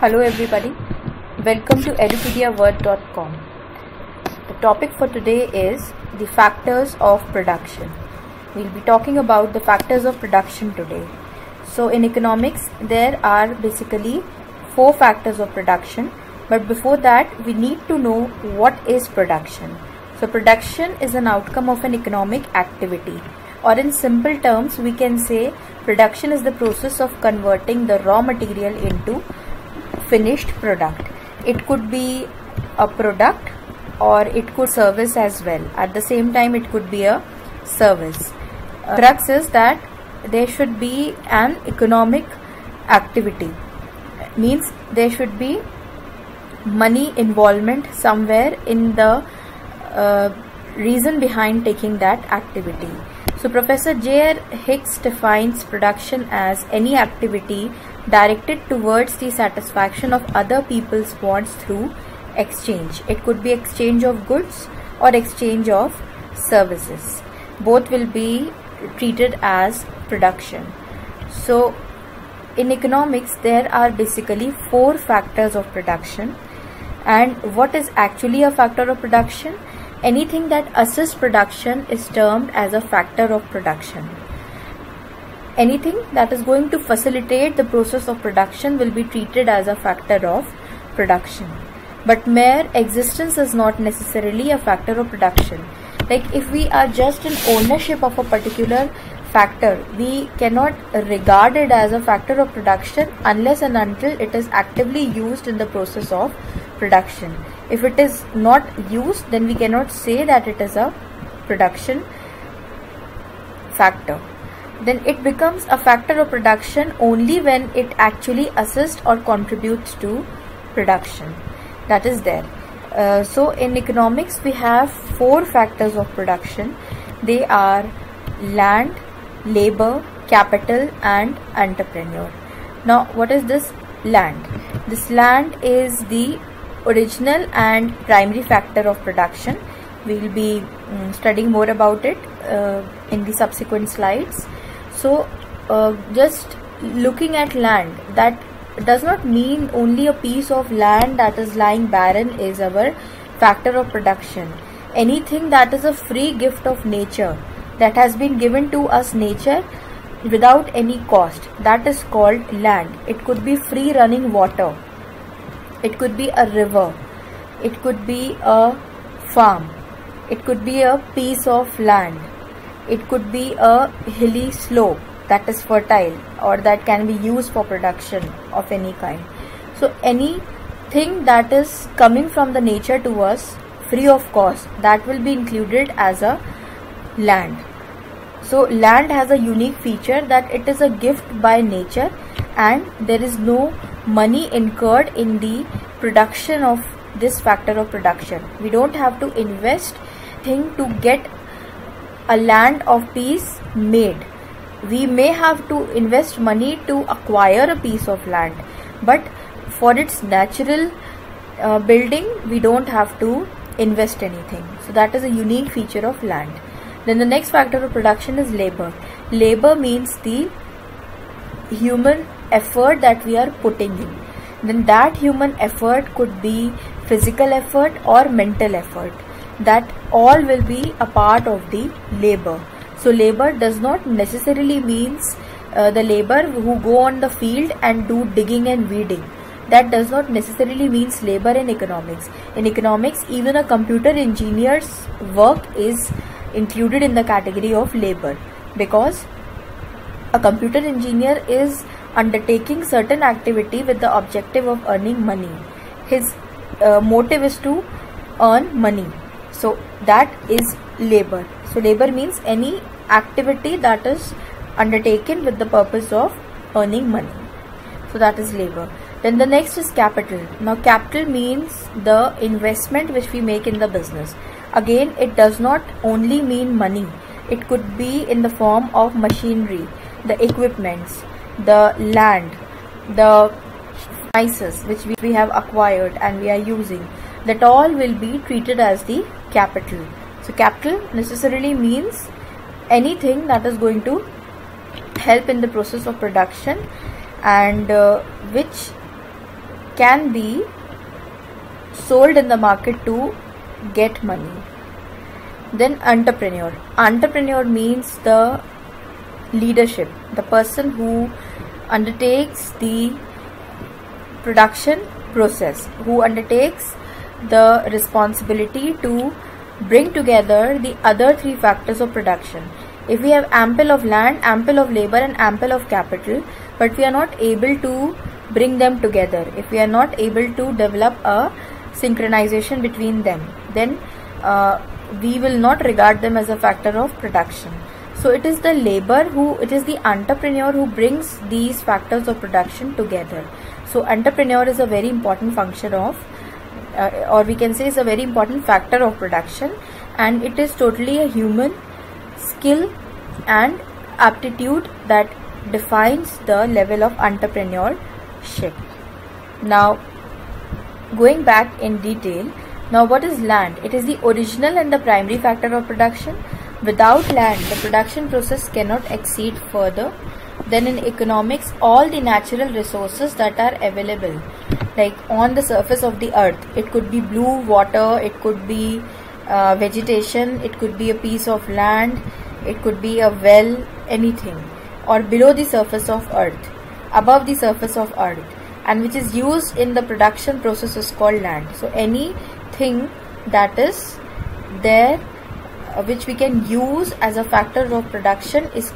Hello everybody, welcome to edupediaword.com. The topic for today is the factors of production. We'll be talking about the factors of production today. So in economics there are basically 4 factors of production, but before that we need to know what is production. So production is an outcome of an economic activity, or in simple terms we can say production is the process of converting the raw material into finished product. It could be a product or it could service as well. At the same time it could be a service. Crux is that there should be an economic activity, means there should be money involvement somewhere in the reason behind taking that activity. So Professor J.R. Hicks defines production as any activity directed towards the satisfaction of other people's wants through exchange. It could be exchange of goods or exchange of services. Both will be treated as production. So in economics there are basically 4 factors of production. And what is actually a factor of production? Anything that assists production is termed as a factor of production. Anything that is going to facilitate the process of production will be treated as a factor of production. But mere existence is not necessarily a factor of production. Like if we are just in ownership of a particular factor, we cannot regard it as a factor of production unless and until it is actively used in the process of production. If it is not used, then we cannot say that it is a production factor. Then it becomes a factor of production only when it actually assists or contributes to production. That is there. So in economics we have 4 factors of production. They are land, labor, capital and entrepreneur. Now what is this land? This land is the original and primary factor of production. We will be studying more about it in the subsequent slides. So just looking at land, that does not mean only a piece of land that is lying barren is our factor of production. Anything that is a free gift of nature, that has been given to us nature without any cost, that is called land. It could be free running water, it could be a river, it could be a farm, it could be a piece of land, it could be a hilly slope that is fertile or that can be used for production of any kind. So anything that is coming from the nature to us free of cost, that will be included as a land. So land has a unique feature that it is a gift by nature and there is no money incurred in the production of this factor of production. We don't have to invest thing to get a land of piece made. We may have to invest money to acquire a piece of land, but for its natural building we don't have to invest anything. So that is a unique feature of land. Then the next factor of production is labor. Labor means the human effort that we are putting in. Then that human effort could be physical effort or mental effort. That all will be a part of the labor. So labor does not necessarily means the labor who go on the field and do digging and weeding. That does not necessarily means labor in economics. In economics, even a computer engineer's work is included in the category of labor, because a computer engineer is undertaking certain activity with the objective of earning money. His motive is to earn money. So that is labor. So labor means any activity that is undertaken with the purpose of earning money. So that is labor. Then the next is capital. Now capital means the investment which we make in the business. Again, it does not only mean money. It could be in the form of machinery, the equipments, the land, the premises which we have acquired and we are using. That all will be treated as the capital. So capital necessarily means anything that is going to help in the process of production and which can be sold in the market to get money. Then entrepreneur. Entrepreneur means the leadership, the person who undertakes the production process, who undertakes the responsibility to bring together the other three factors of production. If we have ample of land, ample of labor and ample of capital, but we are not able to bring them together, if we are not able to develop a synchronization between them, then we will not regard them as a factor of production. So it is the it is the entrepreneur who brings these factors of production together. So entrepreneur is a very important function of, or we can say is a very important factor of production, and it is totally a human skill and aptitude that defines the level of entrepreneurship. Now, going back in detail, now what is land? It is the original and the primary factor of production. Without land, the production process cannot exceed further. Then in economics, all the natural resources that are available, like on the surface of the earth, it could be blue water, it could be vegetation, it could be a piece of land, it could be a well, anything, or below the surface of earth, above the surface of earth, and which is used in the production process is called land. So anything that is there which we can use as a factor of production is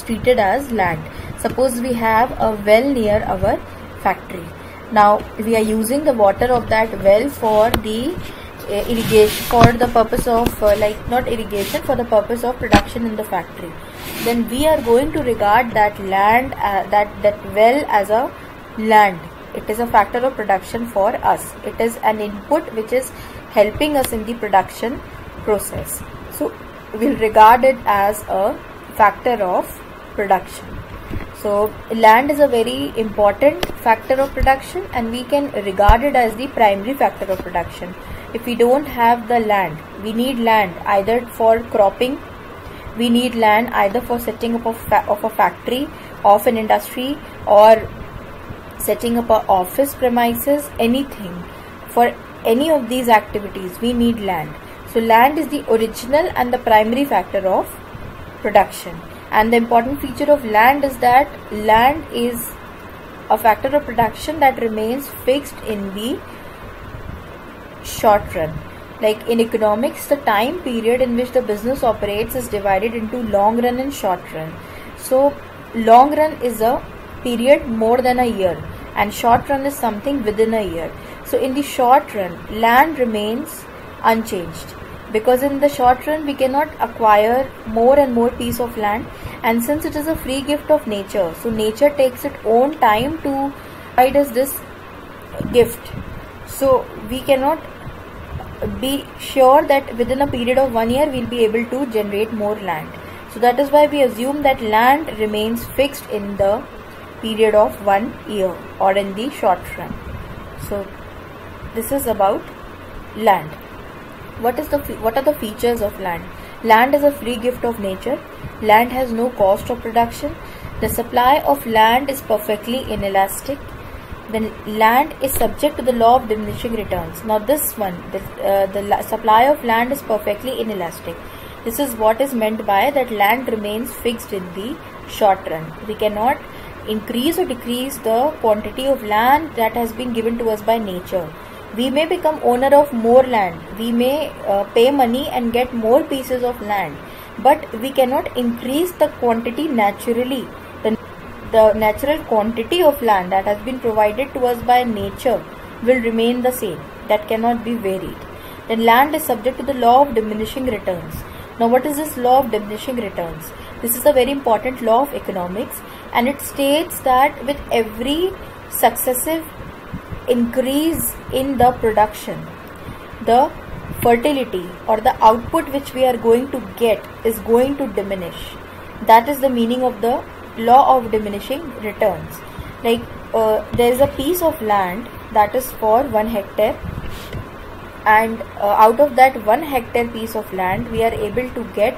treated as land. Suppose we have a well near our factory. Now we are using the water of that well for the irrigation, for the purpose of not irrigation, for the purpose of production in the factory. Then we are going to regard that land, that well as a land. It is a factor of production for us. It is an input which is helping us in the production process. So we'll regard it as a factor of production. So land is a very important factor of production, and we can regard it as the primary factor of production. If we don't have the land, we need land either for cropping, we need land either for setting up of a factory, of an industry, or setting up an office premises, anything. For any of these activities, we need land. So land is the original and the primary factor of production. And the important feature of land is that land is a factor of production that remains fixed in the short run. Like in economics, the time period in which the business operates is divided into long run and short run. So long run is a period more than a year, and short run is something within a year. So in the short run, land remains unchanged, because in the short run we cannot acquire more and more piece of land, and since it is a free gift of nature, so nature takes its own time to provide us this gift. So we cannot be sure that within a period of 1 year we'll be able to generate more land. So that is why we assume that land remains fixed in the period of 1 year or in the short run. So this is about land. What are the features of land? Land is a free gift of nature. Land has no cost of production. The supply of land is perfectly inelastic. Then land is subject to the law of diminishing returns. Now this one, the supply of land is perfectly inelastic. This is what is meant by that land remains fixed in the short run. We cannot increase or decrease the quantity of land that has been given to us by nature. We may become owner of more land. We may pay money and get more pieces of land, but we cannot increase the quantity naturally. The natural quantity of land that has been provided to us by nature will remain the same. That cannot be varied. Then land is subject to the law of diminishing returns. Now what is this law of diminishing returns? This is a very important law of economics, and it states that with every successive increase in the production, the fertility or the output which we are going to get is going to diminish. That is the meaning of the law of diminishing returns. Like there is a piece of land that is for 1 hectare, and out of that 1 hectare piece of land we are able to get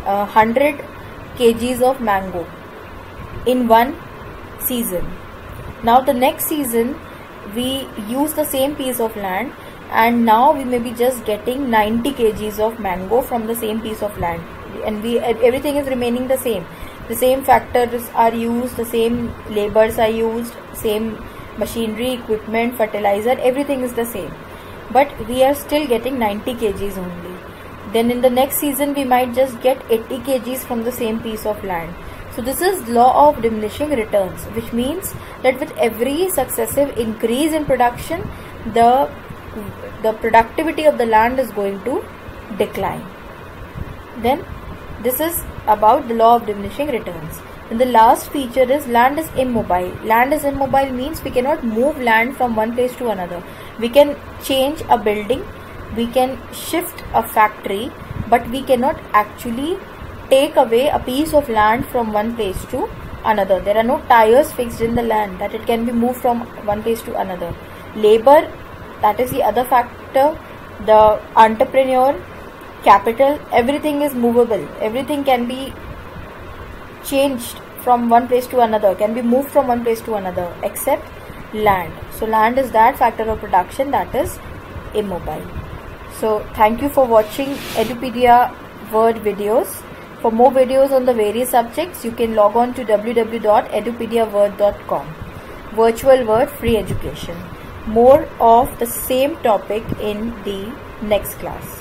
100 kgs of mango in one season. Now the next season we use the same piece of land, and now we may be just getting 90 kgs of mango from the same piece of land, and everything is remaining the same. The same factors are used, the same labors are used, same machinery, equipment, fertilizer, everything is the same, but we are still getting 90 kgs only. Then in the next season we might just get 80 kgs from the same piece of land. So this is law of diminishing returns, which means that with every successive increase in production, the productivity of the land is going to decline. Then this is about the law of diminishing returns. And the last feature is land is immobile. Land is immobile means we cannot move land from one place to another. We can change a building, we can shift a factory, but we cannot actually take away a piece of land from one place to another. There are no tires fixed in the land that it can be moved from one place to another. Labor, that is the other factor. The entrepreneur, capital, everything is movable. Everything can be changed from one place to another, can be moved from one place to another, except land. So land is that factor of production that is immobile. So thank you for watching Edupedia Word videos. For more videos on the various subjects, you can log on to www.edupediaword.com. Virtual Word Free Education. More of the same topic in the next class.